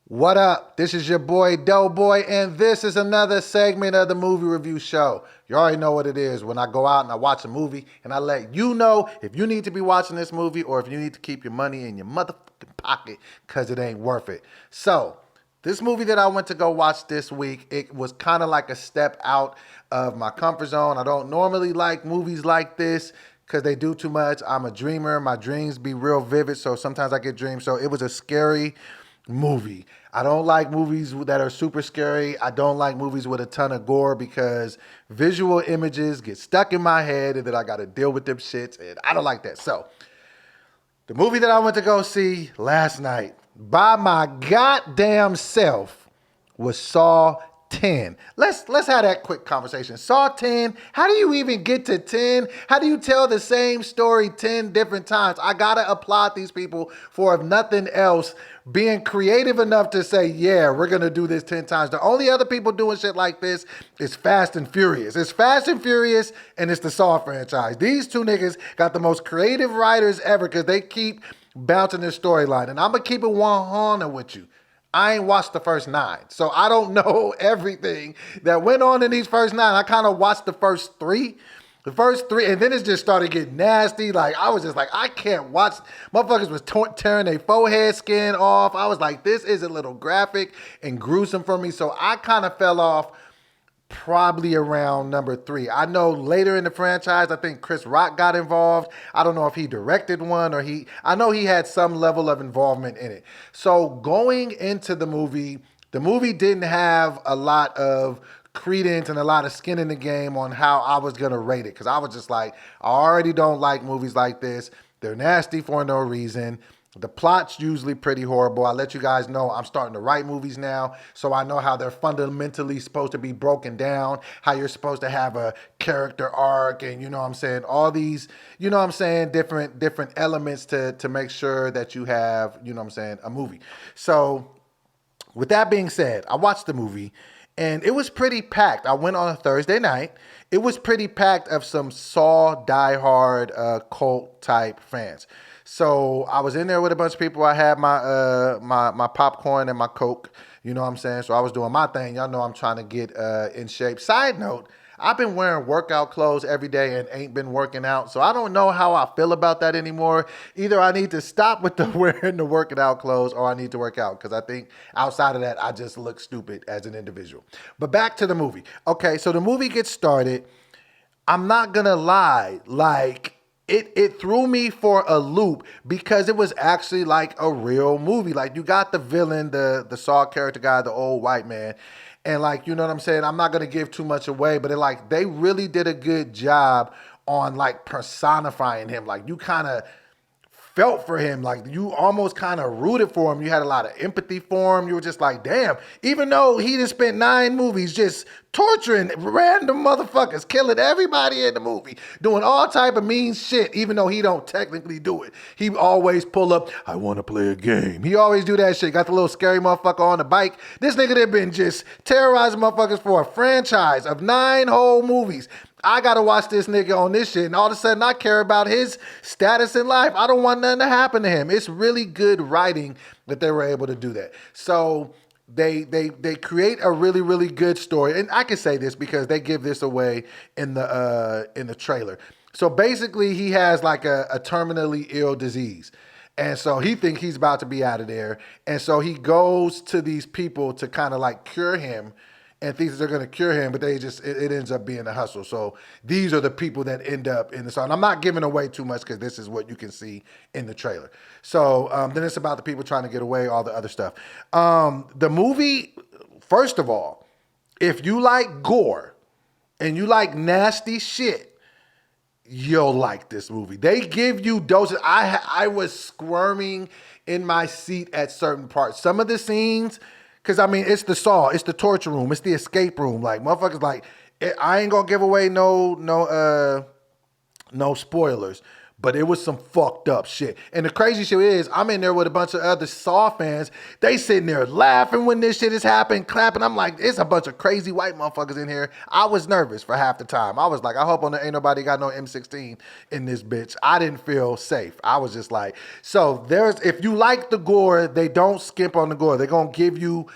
What up? This is your boy DoBoy, and this is another segment of the movie review show. You already know what it is when I go out and I watch a movie, and I let you know if you need to be watching this movie or if you need to keep your money in your motherfucking pocket because it ain't worth it. So, this movie that I went to go watch this week, it was kind of like a step out of my comfort zone. I don't normally like movies like this because they do too much. I'm a dreamer. My dreams be real vivid, so sometimes I get dreams. So, it was a scary movie. I don't like movies that are super scary. I don't like movies with a ton of gore because visual images get stuck in my head and then I got to deal with them shits and I don't like that. So, the movie that I went to go see last night by my goddamn self was Saw 10. Let's have that quick conversation. Saw 10, how do you even get to 10? How do you tell the same story 10 different times? I gotta applaud these people for, if nothing else, being creative enough to say, yeah, we're gonna do this 10 times. The only other people doing shit like this is Fast and Furious. It's Fast and Furious and it's the Saw franchise. These two niggas got the most creative writers ever because they keep bouncing their storyline. And I'm gonna keep it 100 with you. I ain't watched the first 9, so I don't know everything that went on in these first 9. I kind of watched the first 3. The first 3, and then it just started getting nasty. Like, I was just like, I can't watch. Motherfuckers was tearing their forehead skin off. I was like, this is a little graphic and gruesome for me. So I kind of fell off probably around number 3. I know later in the franchise, I think Chris Rock got involved. I don't know if he directed one or I know he had some level of involvement in it. So going into the movie didn't have a lot of credence and a lot of skin in the game on how I was going to rate it. Because I was just like, I already don't like movies like this. They're nasty for no reason. The plot's usually pretty horrible. I let you guys know I'm starting to write movies now, so I know how they're fundamentally supposed to be broken down, how you're supposed to have a character arc, and you know what I'm saying, all these, you know what I'm saying, different elements to make sure that you have, you know what I'm saying, a movie. So with that being said, I watched the movie and it was pretty packed. I went on a Thursday night. It was pretty packed of some Saw diehard cult type fans. So I was in there with a bunch of people. I had my popcorn and my Coke. You know what I'm saying? So I was doing my thing. Y'all know I'm trying to get in shape. Side note, I've been wearing workout clothes every day and ain't been working out. So I don't know how I feel about that anymore. Either I need to stop with the wearing the working out clothes or I need to work out because I think outside of that, I just look stupid as an individual. But back to the movie. Okay, so the movie gets started. I'm not going to lie. Like, it threw me for a loop because it was actually like a real movie. Like, you got the villain, the Saw character guy, the old white man. And like, you know what I'm saying? I'm not going to give too much away, but they really did a good job on like personifying him. Like, you kind of felt for him. Like, you almost kind of rooted for him. You had a lot of empathy for him. You were just like, damn, even though he just spent 9 movies just torturing random motherfuckers, killing everybody in the movie, doing all type of mean shit, even though he don't technically do it. He always pull up, I want to play a game. He always do that shit. Got the little scary motherfucker on the bike. This nigga that been just terrorizing motherfuckers for a franchise of 9 whole movies. I gotta watch this nigga on this shit, and all of a sudden I care about his status in life. I don't want nothing to happen to him. It's really good writing that they were able to do that. So they create a really, really good story. And I can say this because they give this away in the trailer. So basically he has like a terminally ill disease. And so he thinks he's about to be out of there. And so he goes to these people to kind of like cure him and thinks they're going to cure him, but it ends up being a hustle. So these are the people that end up in the song. I'm not giving away too much because this is what you can see in the trailer. So then it's about the people trying to get away, all the other stuff. The movie, first of all, if you like gore and you like nasty shit, you'll like this movie. They give you doses. I was squirming in my seat at certain parts. Some of the scenes, because, I mean, it's the Saw, it's the torture room, it's the escape room. Like, motherfuckers, like, I ain't gonna give away no spoilers. But it was some fucked up shit. And the crazy shit is, I'm in there with a bunch of other Saw fans. They sitting there laughing when this shit is happening, clapping. I'm like, it's a bunch of crazy white motherfuckers in here. I was nervous for half the time. I was like, I hope ain't nobody got no M16 in this bitch. I didn't feel safe. I was just like, so if you like the gore, they don't skimp on the gore. They're going to give you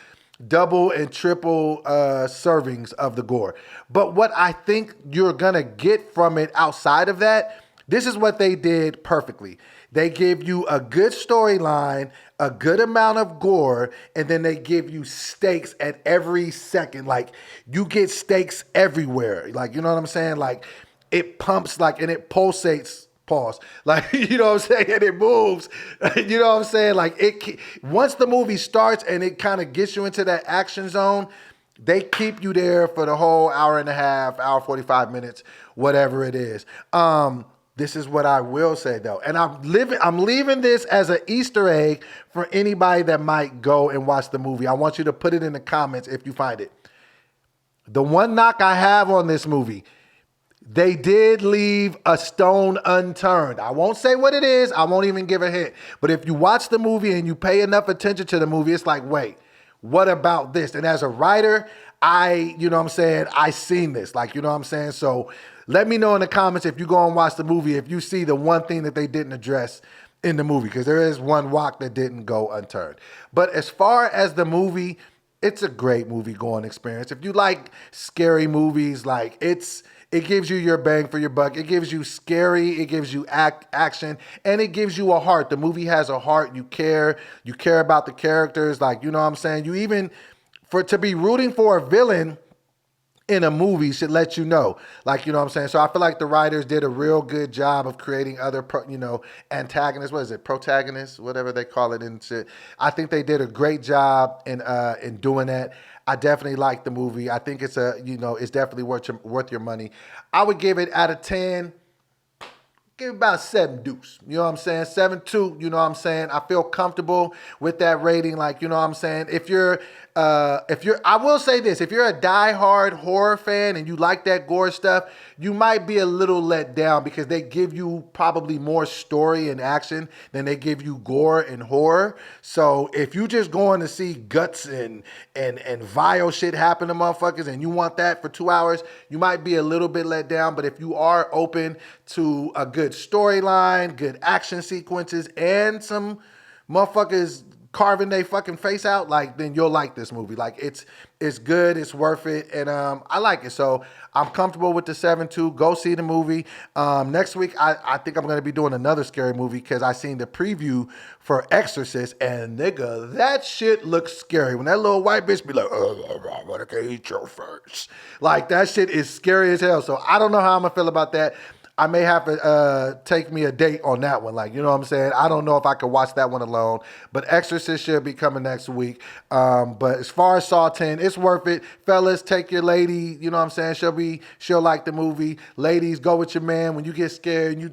double and triple servings of the gore. But what I think you're going to get from it outside of that, this is what they did perfectly. They give you a good storyline, a good amount of gore, and then they give you stakes at every second. Like, you get stakes everywhere. Like, you know what I'm saying? Like, it pumps, like, and it pulsates. Pause. Like, you know what I'm saying? And it moves. You know what I'm saying? Like, once the movie starts and it kind of gets you into that action zone, they keep you there for the whole hour and a half, hour 45 minutes, whatever it is. This is what I will say though, and I'm leaving this as an Easter egg for anybody that might go and watch the movie. I want you to put it in the comments if you find it. The one knock I have on this movie, they did leave a stone unturned. I won't say what it is. I won't even give a hint. But if you watch the movie and you pay enough attention to the movie, it's like, wait, what about this? And as a writer, you know what I'm saying, I seen this. Like, you know what I'm saying? So let me know in the comments if you go and watch the movie, if you see the one thing that they didn't address in the movie, because there is one rock that didn't go unturned. But as far as the movie, it's a great movie going experience. If you like scary movies, like it gives you your bang for your buck. It gives you scary, it gives you action, and it gives you a heart. The movie has a heart. You care about the characters. Like, you know what I'm saying? You even, to be rooting for a villain in a movie should let you know. Like, you know what I'm saying? So I feel like the writers did a real good job of creating other, antagonists. What is it? Protagonists? Whatever they call it and shit. I think they did a great job in doing that. I definitely like the movie. I think it's it's definitely worth your money. I would give it out of 10. Give it about 7 deuce. You know what I'm saying? 7.2. You know what I'm saying? I feel comfortable with that rating. Like, you know what I'm saying? I will say this, if you're a diehard horror fan and you like that gore stuff, you might be a little let down because they give you probably more story and action than they give you gore and horror. So if you just going to see guts and vile shit happen to motherfuckers and you want that for 2 hours, you might be a little bit let down. But if you are open to a good storyline, good action sequences, and some motherfuckers carving their fucking face out, like, then you'll like this movie. Like, it's good, it's worth it, and I like it. So I'm comfortable with the 7.2. Go see the movie. Next week, I think I'm going to be doing another scary movie because I seen the preview for Exorcist, and nigga, that shit looks scary. When that little white bitch be like, I want to eat your face. Like, that shit is scary as hell. So I don't know how I'm going to feel about that. I may have to take me a date on that one. Like, you know what I'm saying? I don't know if I could watch that one alone. But Exorcist should be coming next week. But as far as Saw 10, it's worth it. Fellas, take your lady. You know what I'm saying? She'll like the movie. Ladies, go with your man. When you get scared and you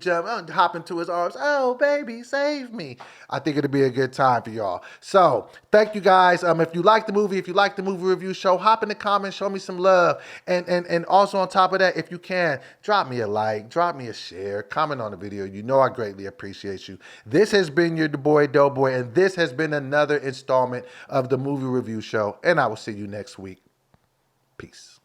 hop into his arms. Oh, baby, save me. I think it'll be a good time for y'all. So, thank you guys. If you like the movie, if you like the movie review show, hop in the comments, show me some love. And also on top of that, if you can, drop me a like, drop me a share, comment on the video. You know I greatly appreciate you. This has been your boy DoBoy, and this has been another installment of the movie review show, and I will see you next week. Peace.